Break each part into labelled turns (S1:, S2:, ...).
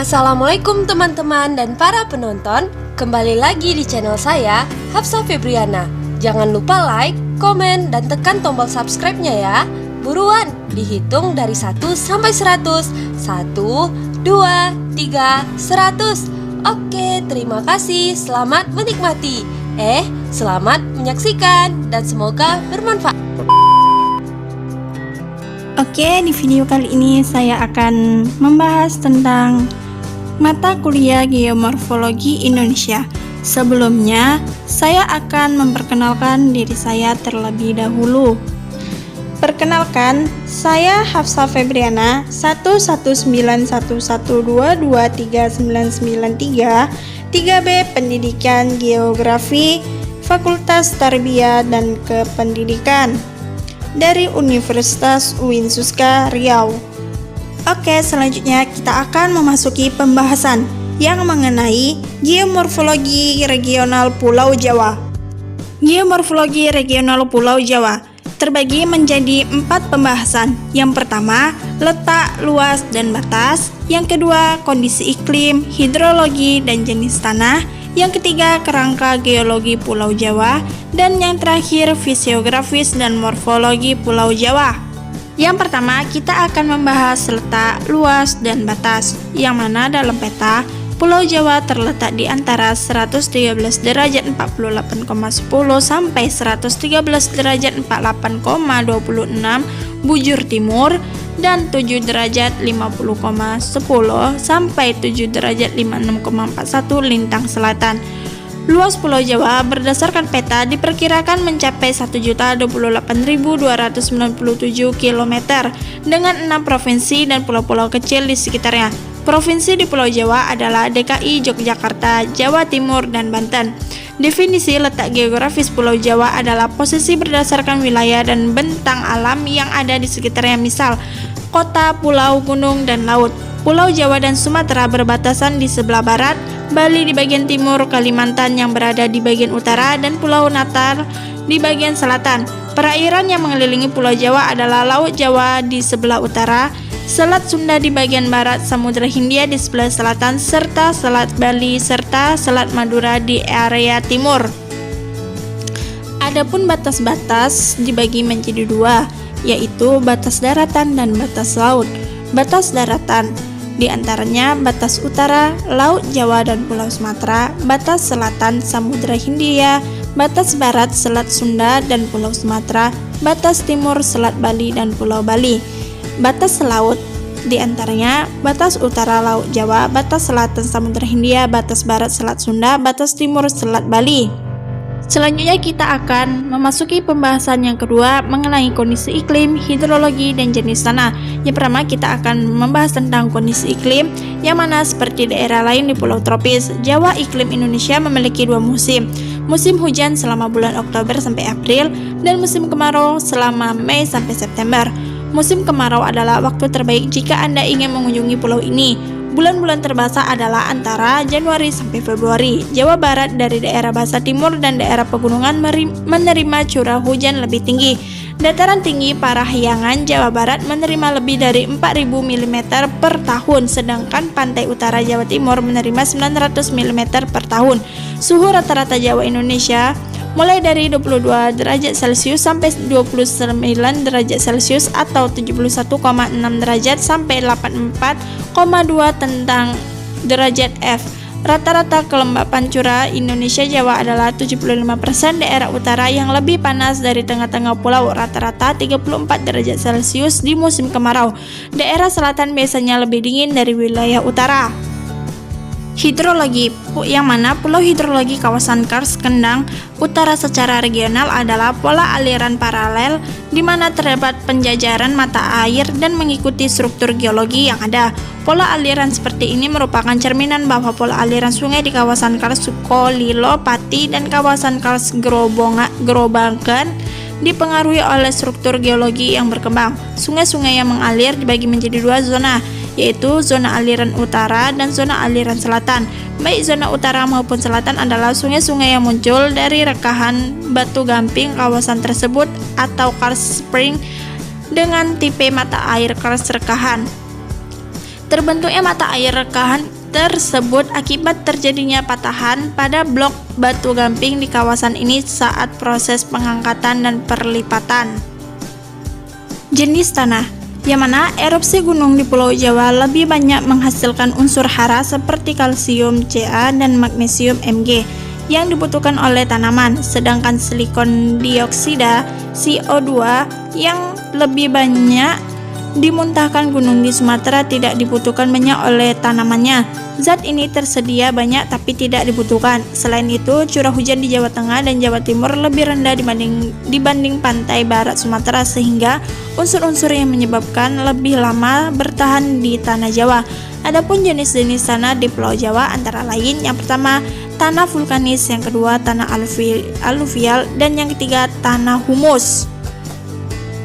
S1: Assalamualaikum teman-teman dan para penonton. Kembali lagi di channel saya, Hafsah Febriana. Jangan lupa like, komen, dan tekan tombol subscribe-nya ya. Buruan, dihitung dari 1 sampai 100. 1, 2, 3, 100. Oke, terima kasih. Selamat menikmati. Selamat menyaksikan dan semoga bermanfaat.
S2: Oke, di video kali ini saya akan membahas tentang mata kuliah Geomorfologi Indonesia. Sebelumnya, saya akan memperkenalkan diri saya terlebih dahulu. Perkenalkan, saya Hafsah Febriana 11911223993 3B Pendidikan Geografi Fakultas Tarbiyah dan Kependidikan dari Universitas UIN Suska, Riau. Oke, selanjutnya kita akan memasuki pembahasan yang mengenai Geomorfologi Regional Pulau Jawa. Geomorfologi Regional Pulau Jawa terbagi menjadi 4 pembahasan. Yang pertama, letak, luas, dan batas. Yang kedua, kondisi iklim, hidrologi, dan jenis tanah. Yang ketiga, kerangka geologi Pulau Jawa. Dan yang terakhir, fisiografis dan morfologi Pulau Jawa. Yang pertama, kita akan membahas letak, luas, dan batas, yang mana dalam peta, Pulau Jawa terletak di antara 113 derajat 48,10 sampai 113 derajat 48,26 bujur timur dan 7 derajat 50,10 sampai 7 derajat 56,41 lintang selatan. Luas Pulau Jawa berdasarkan peta diperkirakan mencapai 1.028.297 km dengan 6 provinsi dan pulau-pulau kecil di sekitarnya. Provinsi di Pulau Jawa adalah DKI, Yogyakarta, Jawa Timur, dan Banten. Definisi letak geografis Pulau Jawa adalah posisi berdasarkan wilayah dan bentang alam yang ada di sekitarnya, misal kota, pulau, gunung, dan laut. Pulau Jawa dan Sumatera berbatasan di sebelah barat, Bali di bagian timur, Kalimantan yang berada di bagian utara, dan Pulau Natal di bagian selatan. Perairan yang mengelilingi Pulau Jawa adalah Laut Jawa di sebelah utara, Selat Sunda di bagian barat, Samudra Hindia di sebelah selatan, serta Selat Bali serta Selat Madura di area timur. Adapun batas-batas dibagi menjadi 2, yaitu batas daratan dan batas laut. Batas daratan di antaranya batas utara, Laut Jawa dan Pulau Sumatera, batas selatan, Samudra Hindia, batas barat, Selat Sunda dan Pulau Sumatera, batas timur, Selat Bali dan Pulau Bali. Batas laut di antaranya batas utara Laut Jawa, batas selatan Samudra Hindia, batas barat Selat Sunda, batas timur Selat Bali. Selanjutnya kita akan memasuki pembahasan yang kedua mengenai kondisi iklim, hidrologi, dan jenis tanah. Yang pertama kita akan membahas tentang kondisi iklim, yang mana seperti daerah lain di pulau tropis, Jawa iklim Indonesia memiliki 2 musim. Musim hujan selama bulan Oktober sampai April, dan musim kemarau selama Mei sampai September. Musim kemarau adalah waktu terbaik jika Anda ingin mengunjungi pulau ini. Bulan-bulan terbasah adalah antara Januari sampai Februari. Jawa Barat dari daerah basah timur dan daerah pegunungan menerima curah hujan lebih tinggi. Dataran tinggi Parahyangan, Jawa Barat menerima lebih dari 4.000 mm per tahun, sedangkan pantai utara Jawa Timur menerima 900 mm per tahun. Suhu rata-rata Jawa Indonesia mulai dari 22 derajat Celcius sampai 29 derajat Celcius atau 71,6 derajat sampai 84,2 tentang derajat F. Rata-rata kelembapan curah Indonesia Jawa adalah 75%, daerah utara yang lebih panas dari tengah-tengah pulau rata-rata 34 derajat Celcius di musim kemarau. Daerah selatan biasanya lebih dingin dari wilayah utara. Hidrologi, yang mana pulau hidrologi kawasan Kars Kendang Utara secara regional adalah pola aliran paralel di mana terdapat penjajaran mata air dan mengikuti struktur geologi yang ada. Pola aliran seperti ini merupakan cerminan bahwa pola aliran sungai di kawasan Kars Suko, Lilo, Pati, dan kawasan Kars Grobogan dipengaruhi oleh struktur geologi yang berkembang. Sungai-sungai yang mengalir dibagi menjadi 2 zona, yaitu zona aliran utara dan zona aliran selatan. Baik zona utara maupun selatan adalah sungai-sungai yang muncul dari rekahan batu gamping kawasan tersebut atau karst spring dengan tipe mata air karst rekahan. Terbentuknya mata air rekahan tersebut akibat terjadinya patahan pada blok batu gamping di kawasan ini saat proses pengangkatan dan perlipatan. Jenis tanah, yang mana erupsi gunung di Pulau Jawa lebih banyak menghasilkan unsur hara seperti kalsium Ca dan magnesium Mg yang dibutuhkan oleh tanaman, sedangkan silikon dioksida CO2 yang lebih banyak dimuntahkan gunung di Sumatera tidak dibutuhkan banyak oleh tanamannya. Zat ini tersedia banyak tapi tidak dibutuhkan. Selain itu, curah hujan di Jawa Tengah dan Jawa Timur lebih rendah dibanding pantai barat Sumatera, sehingga unsur-unsur yang menyebabkan lebih lama bertahan di tanah Jawa. Adapun jenis-jenis tanah di Pulau Jawa antara lain, yang pertama tanah vulkanis, yang kedua tanah aluvial, dan yang ketiga tanah humus.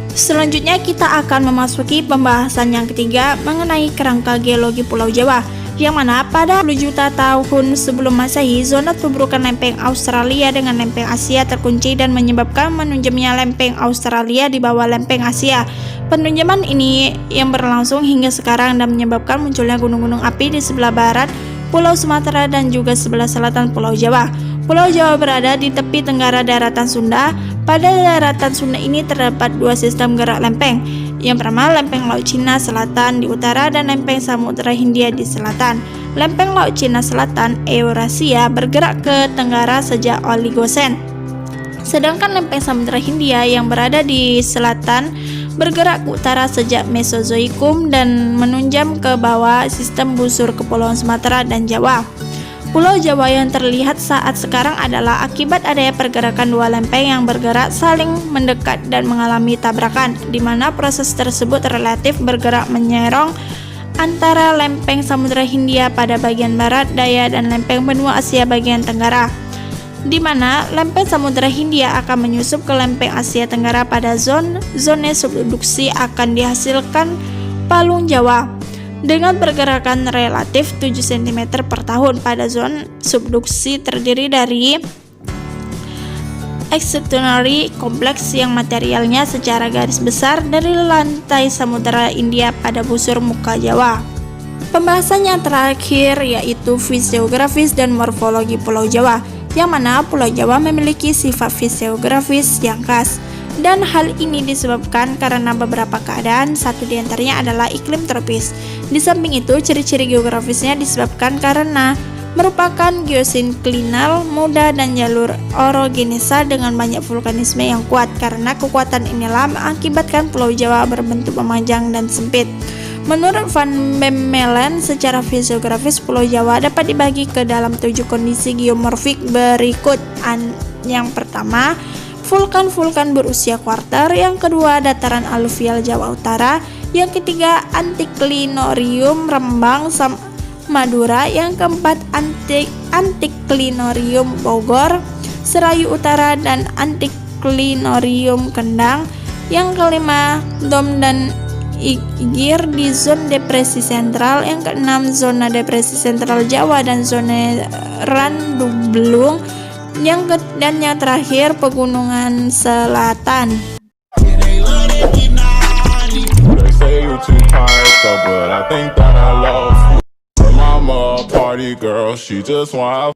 S2: Selanjutnya kita akan memasuki pembahasan yang ketiga mengenai kerangka geologi Pulau Jawa, yang mana pada 10 juta tahun sebelum Masehi, zona tubrukan lempeng Australia dengan lempeng Asia terkunci dan menyebabkan menunjamnya lempeng Australia di bawah lempeng Asia. Penunjaman ini yang berlangsung hingga sekarang dan menyebabkan munculnya gunung-gunung api di sebelah barat Pulau Sumatera dan juga sebelah selatan Pulau Jawa. Pulau Jawa berada di tepi tenggara daratan Sunda. Pada daratan Sunda ini terdapat dua sistem gerak lempeng. Yang pertama, lempeng Laut Cina Selatan di utara dan lempeng Samudra Hindia di selatan. Lempeng Laut Cina Selatan Eurasia bergerak ke tenggara sejak Oligosen. Sedangkan lempeng Samudra Hindia yang berada di selatan bergerak ke utara sejak Mesozoikum dan menunjam ke bawah sistem busur Kepulauan Sumatera dan Jawa. Pulau Jawa yang terlihat saat sekarang adalah akibat adanya pergerakan dua lempeng yang bergerak saling mendekat dan mengalami tabrakan, di mana proses tersebut relatif bergerak menyerong antara lempeng Samudra Hindia pada bagian barat daya dan lempeng benua Asia bagian tenggara, di mana lempeng Samudra Hindia akan menyusup ke lempeng Asia Tenggara pada zona subduksi akan dihasilkan palung Jawa dengan pergerakan relatif 7 cm per tahun. Pada zona subduksi terdiri dari extraordinary kompleks yang materialnya secara garis besar dari lantai Samudra Hindia pada busur muka Jawa. Pembahasan yang terakhir yaitu fisiografis dan morfologi Pulau Jawa, yang mana Pulau Jawa memiliki sifat fisiografis yang khas, dan hal ini disebabkan karena beberapa keadaan. Satu diantaranya adalah iklim tropis. Di samping itu, ciri-ciri geografisnya disebabkan karena merupakan geosinklinal muda dan jalur orogenesa dengan banyak vulkanisme yang kuat. Karena kekuatan inilah mengakibatkan Pulau Jawa berbentuk memanjang dan sempit. Menurut Van Bemmelen, secara fisiografis Pulau Jawa dapat dibagi ke dalam 7 kondisi geomorfik berikut. Yang pertama, vulkan-vulkan berusia kuarter. Yang kedua, dataran aluvial Jawa Utara. Yang ketiga, antiklinorium Rembang Madura. Yang keempat, antiklinorium Bogor, Serayu Utara, dan antiklinorium Kendang. Yang kelima, dom dan Igir di zona depresi sentral. Yang keenam, zona depresi sentral Jawa dan zona Randublung. Dan yang terakhir, pegunungan selatan.
S3: They say you too tired, but I think that I lost you. Her mama a party girl, she just want